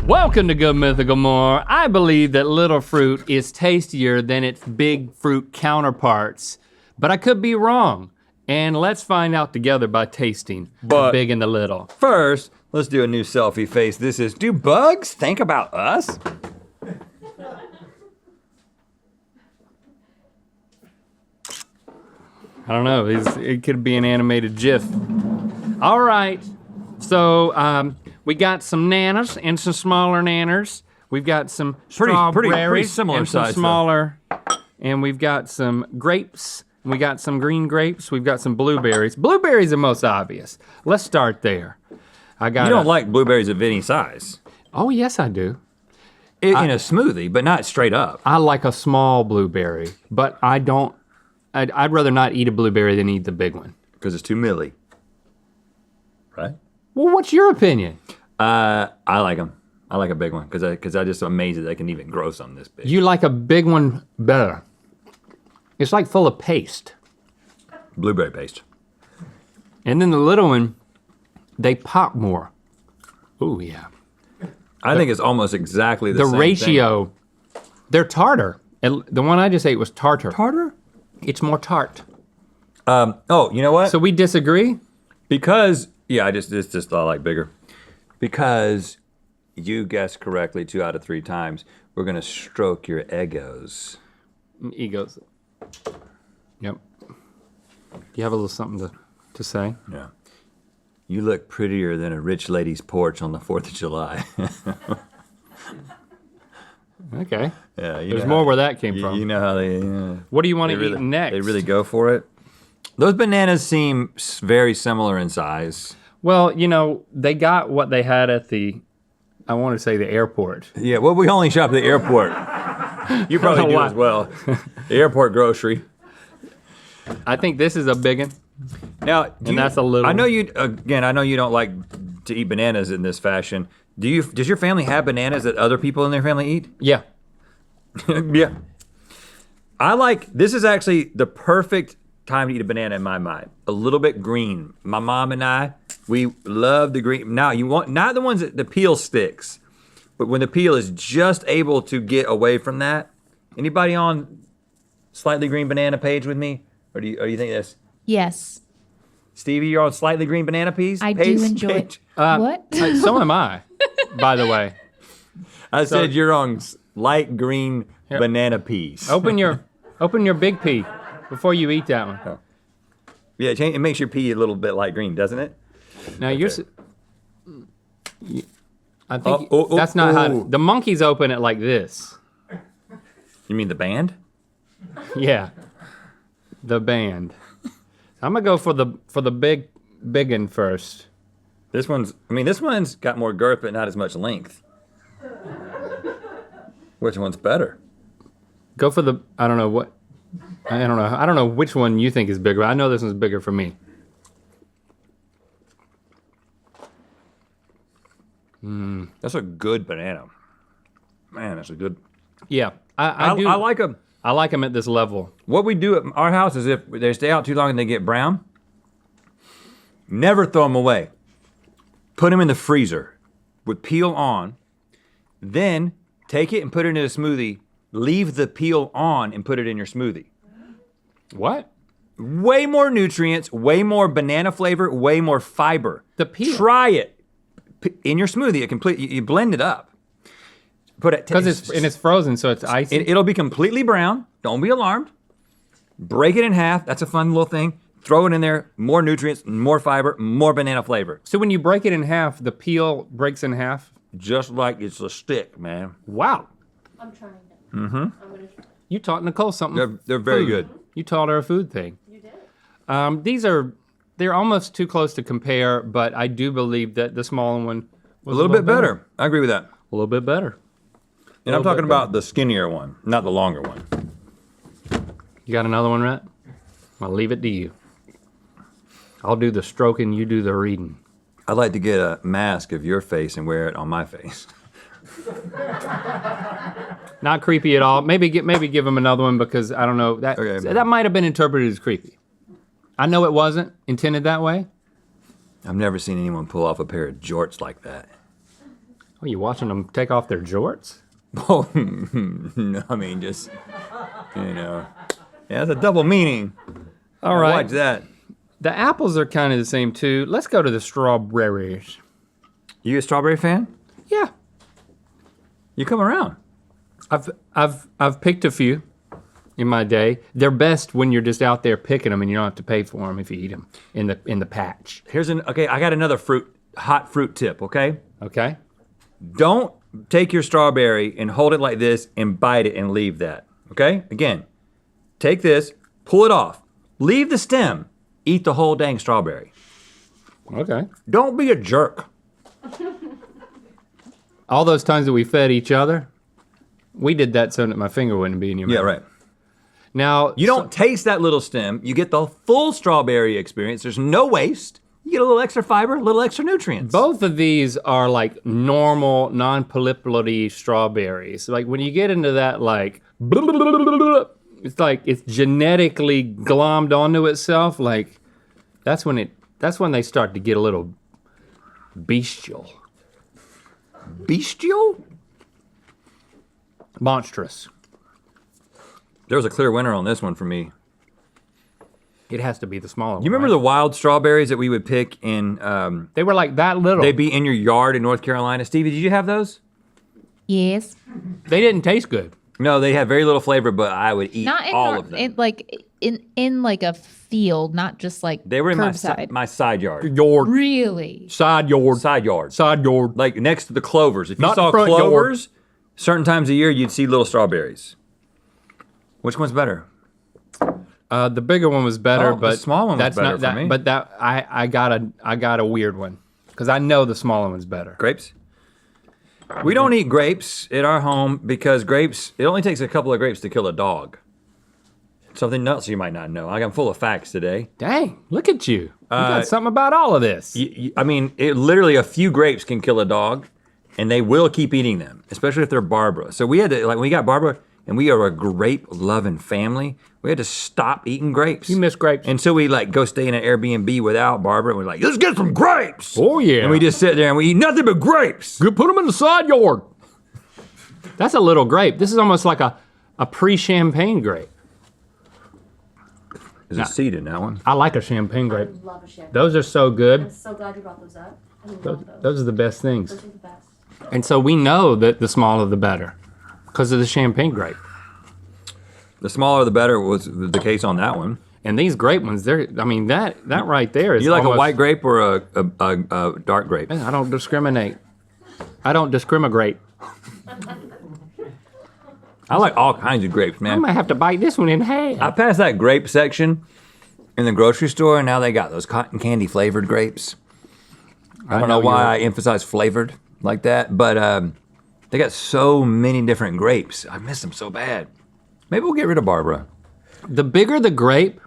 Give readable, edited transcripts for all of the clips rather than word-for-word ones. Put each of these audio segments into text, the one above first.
Welcome to Good Mythical More. I believe that little fruit is tastier than its big fruit counterparts, but I could be wrong. And let's find out together by tasting the big and the little. First, let's do a new selfie face. This is, do bugs think about us? I don't know, it could be an animated GIF. All right, so we got some nanas and some smaller nanas. We've got some strawberries pretty similar and some size, smaller, and we've got some grapes. We got some green grapes. We've got some blueberries. Blueberries are most obvious. Let's start there. You don't like blueberries of any size. Oh yes, I do. In a smoothie, but not straight up. I like a small blueberry, but I don't. I'd rather not eat a blueberry than eat the big one. Because it's too milly. Right? Well, what's your opinion? I like them. I like a big one because I just amazed that they can even grow something this big. You like a big one better. It's like full of paste. Blueberry paste. And then the little one, they pop more. Ooh, yeah. I think it's almost exactly the same thing. The ratio, they're tartar. The one I just ate was tartar. Tartar? It's more tart. Oh, you know what? So we disagree? Because, yeah, it's just I like bigger. Because you guessed correctly 2 out of 3 times, we're gonna stroke your egos. Egos. Yep. You have a little something to say? Yeah. You look prettier than a rich lady's porch on the 4th of July. Okay. Yeah, There's more where that came from. You know how they. What do you want to eat next? They really go for it. Those bananas seem very similar in size. Well, you know, they got what they had at the, I want to say the airport. Yeah, well, we only shop at the airport. You probably do as well. The airport grocery. I think this is a big one. Now, that's a little. I know you. Again, I know you don't like to eat bananas in this fashion. Does your family have bananas that other people in their family eat? Yeah. Yeah. This is actually the perfect time to eat a banana in my mind. A little bit green. My mom and I, we love the green. Now you want, not the ones that the peel sticks, but when the peel is just able to get away from that. Anybody on slightly green banana page with me? Or do you think this? Yes. Stevie, you're on slightly green banana peas? I do enjoy it. What? So am I, by the way. I said you're on light green banana peas. Open your big pea before you eat that one. Oh. Yeah, it makes your pea a little bit light green, doesn't it? Now I think that's not how, the monkeys open it like this. You mean the band? Yeah, the band. I'm gonna go for the big one first. This one's got more girth but not as much length. Which one's better? Go for the, I don't know which one you think is bigger. I know this one's bigger for me. That's a good banana. Man, that's a good. Yeah, I do. I like them. I like them at this level. What we do at our house is if they stay out too long and they get brown, never throw them away. Put them in the freezer with peel on, then take it and put it in a smoothie. Leave the peel on and put it in your smoothie. What? Way more nutrients, way more banana flavor, way more fiber. The peel. Try it in your smoothie. You blend it up. Put it because it's frozen, so it's icy. It'll be completely brown. Don't be alarmed. Break it in half. That's a fun little thing. Throw it in there. More nutrients, more fiber, more banana flavor. So when you break it in half, the peel breaks in half? Just like it's a stick, man. Wow. I'm trying it. Mm-hmm. I'm gonna try. You taught Nicole something. They're very good. You taught her a food thing. You did. They're almost too close to compare, but I do believe that the smaller one was a little bit better. I agree with that. A little bit better. And I'm talking about the skinnier one, not the longer one. You got another one, Rhett? I'll leave it to you. I'll do the stroking, you do the reading. I'd like to get a mask of your face and wear it on my face. Not creepy at all. Maybe give him another one because I don't know, that might have been interpreted as creepy. I know it wasn't intended that way. I've never seen anyone pull off a pair of jorts like that. Are you watching them take off their jorts? Oh, no, I mean, just, yeah, it's a double meaning. All right. Watch that. The apples are kind of the same too. Let's go to the strawberries. You a strawberry fan? Yeah. You come around. I've picked a few in my day. They're best when you're just out there picking them and you don't have to pay for them if you eat them in the patch. Okay, I got another hot fruit tip, okay? Okay. Don't take your strawberry and hold it like this and bite it and leave that, okay? Again, take this, pull it off, leave the stem, eat the whole dang strawberry. Okay. Don't be a jerk. All those times that we fed each other, we did that so that my finger wouldn't be in your mouth. Yeah, right. Now, You don't taste that little stem, you get the full strawberry experience. There's no waste. You get a little extra fiber, a little extra nutrients. both of these are like normal, non-polyploidy strawberries. Like when you get into that like, it's like it's genetically glommed onto itself. Like that's when they start to get a little bestial. Bestial? Monstrous. There was a clear winner on this one for me. It has to be the smaller one. You remember the wild strawberries that we would pick in, They were like that little. they'd be in your yard in North Carolina? Stevie, did you have those? Yes. They didn't taste good. No, they had very little flavor, but I would eat Not in all of them. in like a field, not just like They were in curbside. my side yard. Yard. Really? Side yard. Side yard. Side yard. Like next to the clovers. If you Not saw front yard. clovers, certain times a year you'd see little strawberries. Which one's better? The bigger one was better, Oh, the but small one was that's better not for that. me. But that I got a weird one because I know the smaller one's better. Grapes? We don't eat grapes at our home because grapes, it only takes a couple of grapes to kill a dog. Something else you might not know. I'm full of facts today. Dang, look at you. You got something about all of this. I mean, literally a few grapes can kill a dog, and they will keep eating them, especially if they're Barbara. So we had to, like, when we got Barbara, and we are a grape-loving family, we had to stop eating grapes. You miss grapes. And so we like go stay in an Airbnb without Barbara, and we're like, let's get some grapes. Oh yeah. And we just sit there and we eat nothing but grapes. Good, put them in the side yard. That's a little grape. This is almost like a pre-champagne grape. There's a seed in that one. I like a champagne grape. I love a champagne. Those are so I'm good. so glad you brought those up. I love Those, those. those are the best things. Those are the best. And so we know that the smaller the better because of the champagne grape. The smaller the better was the case on that one. And these grape ones, that right there is You like almost, a white grape or a dark grape? I don't discriminate. I don't discriminate. I like all kinds of grapes, I man. might have to bite this one in half. I passed that grape section in the grocery store, and now they got those cotton candy flavored grapes. I don't know why I emphasize flavored like that, but they got so many different grapes. I miss them so bad. Maybe we'll get rid of Barbara. The bigger the grape,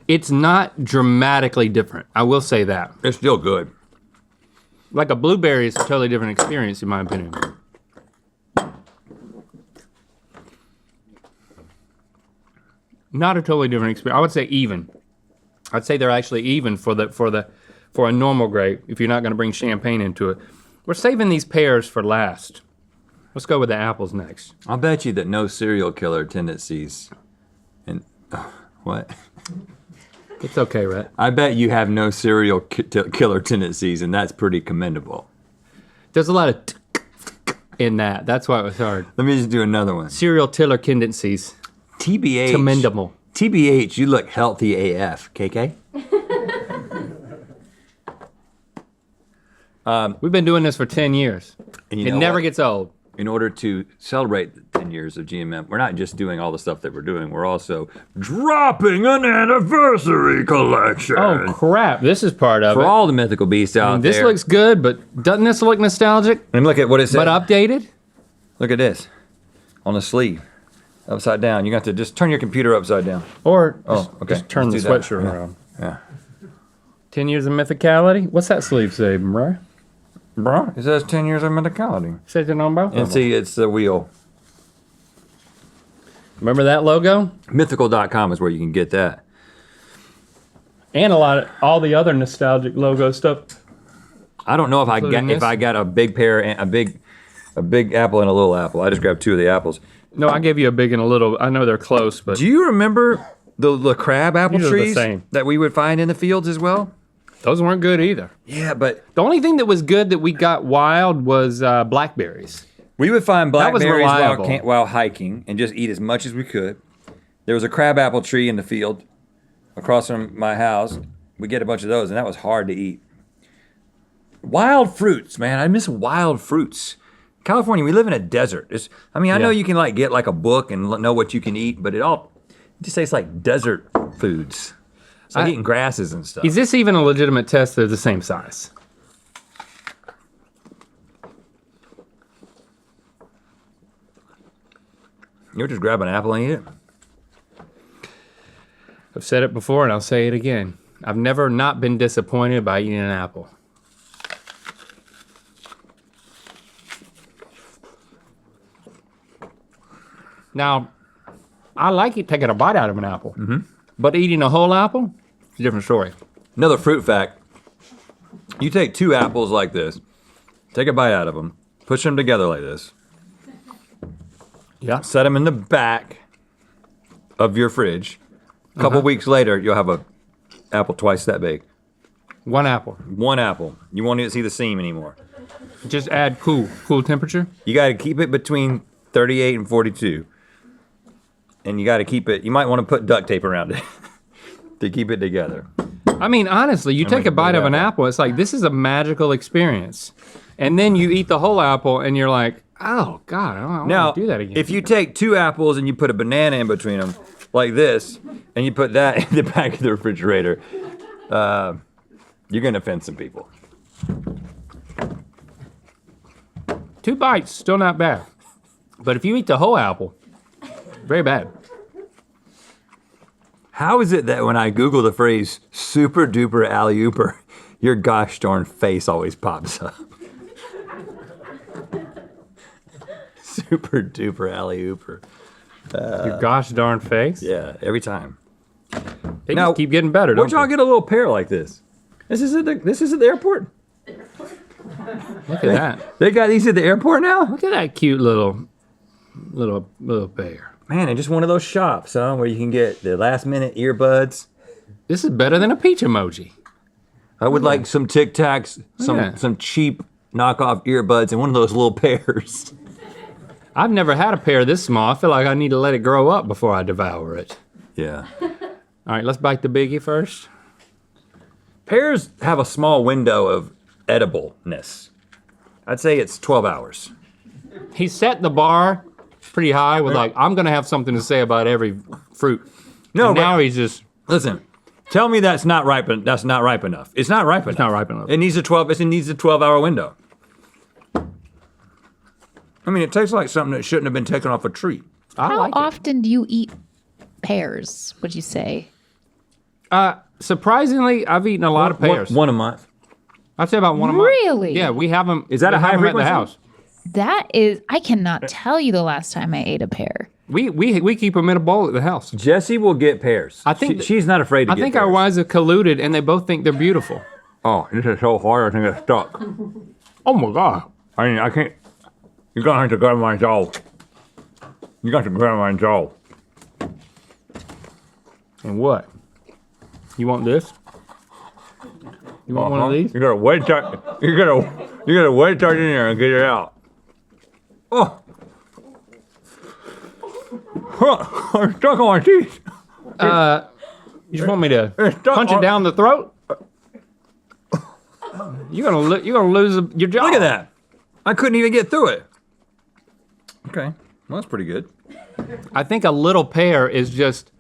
it's not dramatically different. I will say that. It's still good. Like a blueberry is a totally different experience in my opinion. Not a totally different experience. I would say even. I'd say they're actually even for a normal grape if you're not going to bring champagne into it. We're saving these pears for last. Let's go with the apples next. I'll bet you that no serial killer tendencies. And what? It's okay, Rhett. I bet you have no serial killer tendencies, and that's pretty commendable. There's a lot of in that. That's why it was hard. Let me just do another one. Serial killer tendencies. TBH. Commendable. TBH, you look healthy AF, KK. We've been doing this for 10 years. And you It know never what? gets old. In order to celebrate the 10 years of GMM, we're not just doing all the stuff that we're doing, we're also dropping an anniversary collection. Oh crap, this is part of For it. all the mythical beasts out This there. looks good, but doesn't this look nostalgic? And look at what it says. But updated? Look at this. On the sleeve. Upside down. You got to just turn your computer upside down. Or okay. just turn the Let's do that. sweatshirt around. Yeah. 10 years of mythicality? What's that sleeve say, bruh? Bro, it says 10 years of mythicality. Says it on both of And them. see, it's the wheel. Remember that logo? Mythical.com is where you can get that. And all the other nostalgic logo stuff I don't know if I got a big pear and a big apple and a little apple. I just grabbed 2 of the apples. No, I gave you a big and a little. I know they're close, but. Do you remember the crab apple These are the trees same. that we would find in the fields as well? Those weren't good either. Yeah, but The only thing that was good that we got wild was blackberries. we would find That was blackberries reliable. while hiking and just eat as much as we could. There was a crab apple tree in the field across from my house. We get a bunch of those, and that was hard to eat. Wild fruits, man. I miss wild fruits. California, we live in a desert. I know you can like get like a book and know what you can eat, but it just tastes like desert foods. It's like eating grasses and stuff. Is this even a legitimate test? They're the same size. You're just grab an apple and eat it. I've said it before and I'll say it again. I've never not been disappointed by eating an apple. Now, I like it taking a bite out of an apple, but eating a whole apple, it's a different story. Another fruit fact. You take 2 apples like this, take a bite out of them, push them together like this, Yeah. set them in the back of your fridge. A couple weeks later, you'll have a apple twice that big. One apple. 1 apple. You won't even see the seam anymore. Just add cool temperature. You got to keep it between 38 and 42. And you got to keep it, you might want to put duct tape around it to keep it together. I mean, honestly, you take make a a bite good of an apple. apple, it's like, this is a magical experience. And then you eat the whole apple and you're like, oh God, I don't Now, want to do that again. if you take 2 apples and you put a banana in between them, like this, and you put that in the back of the refrigerator, you're going to offend some people. 2 bites, still not bad. But if you eat the whole apple, very bad. How is it that when I Google the phrase super duper alley-ooper, your gosh darn face always pops up? Super duper alley-ooper. Your gosh darn face. Yeah, every time. They Now, just keep getting better, don't Where'd y'all they? get a little pear like this? This is at the airport? Look at that. They got these at the airport now? Look at that cute little bear. Man, and just one of those shops, huh, where you can get the last minute earbuds. This is better than a peach emoji. I would like some Tic Tacs, Yeah. some cheap knockoff earbuds, and one of those little pears. I've never had a pear this small. I feel like I need to let it grow up before I devour it. Yeah. All right, let's bite the biggie first. Pears have a small window of edibleness. I'd say it's 12 hours. He set the bar pretty high with like, I'm gonna have something to say about every fruit. No, And but now he's just, listen. Tell me that's not ripe. That's not ripe enough. It's not ripe enough. It's not ripe enough. It needs a 12-hour window. I mean, it tastes like something that shouldn't have been taken off a tree. I How like it. often do you eat pears, would you say? Surprisingly, I've eaten a lot of pears. One a month. I'd say about one a month. Really? Yeah, we have them. Is that a high at the frequency? house. That is, I cannot tell you the last time I ate a pear. We keep them in a bowl at the house. Jesse will get pears. I think she's not afraid to I get think pears. our wives have colluded, and they both think they're beautiful. Oh, this is so hard. I think it's stuck. Oh my God! I mean, I can't. You're gonna have to grab my jaw. You got to grab my jaw. And what? You want this? You want one of these? You gotta wait till you gotta wait till in there and get it out. Oh, I'm stuck on my teeth. You just want me to It's stuck punch it on- down the throat? You're gonna lose your jaw. Look at that. I couldn't even get through it. Okay, well that's pretty good. I think a little pear is just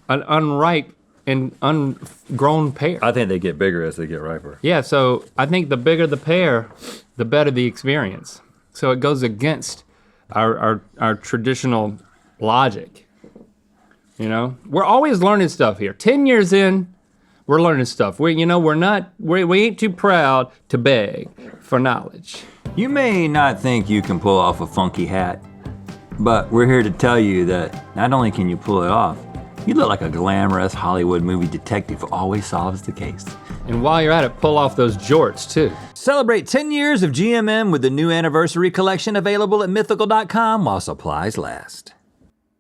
an unripe and ungrown pear. I think they get bigger as they get riper. Yeah, so I think the bigger the pear, the better the experience. So it goes against our we logic. You know, we're always learning stuff here. 10 years in, we're learning stuff. We ain't too proud to beg for knowledge. You may not think you can pull off a funky hat, but we're here to tell you that not only can you pull it off, You look like a glamorous Hollywood movie detective who always solves the case. And while you're at it, pull off those jorts too. Celebrate 10 years of GMM with the new anniversary collection available at mythical.com while supplies last.